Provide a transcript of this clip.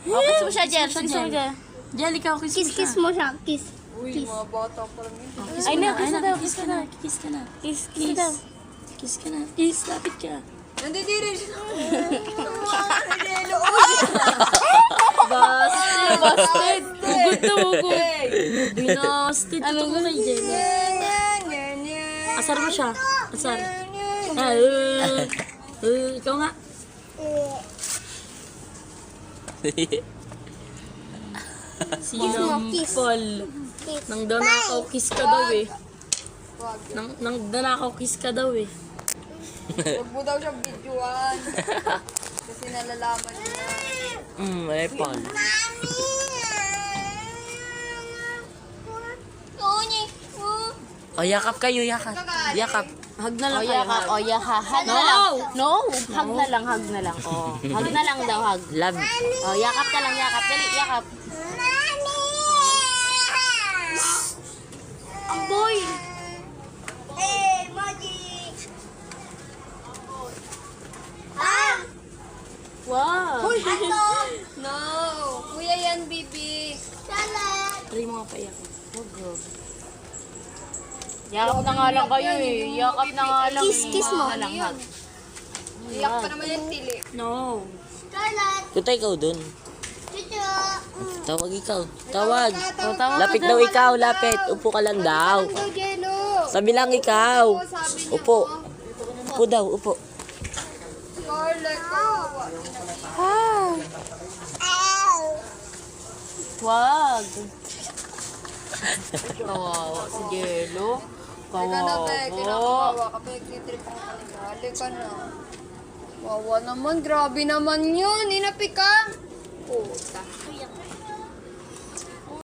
Oh, kiss mo siya, Jel. Kiss mo siya. Jel, ikaw, kiss mo siya. Kiss mo siya. Kiss. Uy, mga bata pa lang yun. Kiss Ay, mo na, na, kiss ay na na, daw, kiss ka na. Kiss ka na. Kiss daw. Kiss ka na. Kiss, lapit ka. Nandidiri siya. Busted. Hugot na hugot. Binasted. Ano Totoo kay Jel. Asar mo siya. Asar. Ikaw nga. Si Kiss. Paul. Kiss. Nang danakaw kiss ka daw eh. Nang danakaw kiss ka daw eh. Huwag mo daw siyang videoan. Kasi nalalaman niya. May Paul. O, yakap kayo, yakap. Yakap. Hug na lang Oh, kayo. yakap. Oh, yakap. Hug na lang. No. Hug na lang, hug na lang. Oh. Hug na lang daw, hug. Love. Oh, yakap ka lang, yakap. Dali, yakap. Boy! Wow! No! Kuya yan, Bibi. Try mo nga pa iyak. Yakap na nga lang kayo eh. Yakap na nga lang. Kiss mo. Hug na lang, hug. Iyak pa naman yung tili. No. Punta ikaw dun. Tawag ikaw. Tawag. Oh, tawag ka Lapit daw. daw ikaw, lapit. Upo ka lang daw. Sabi lang ikaw. Upo. Upo daw, upo. Scarlett, kawawa. Wag. Kawawa si Jello. Halika na, be. Kawawa. Kinakawawa ka, be. Kitrip ang kanila. Halika na. Wawa naman. Grabe naman yun. Inapi ka. Puta.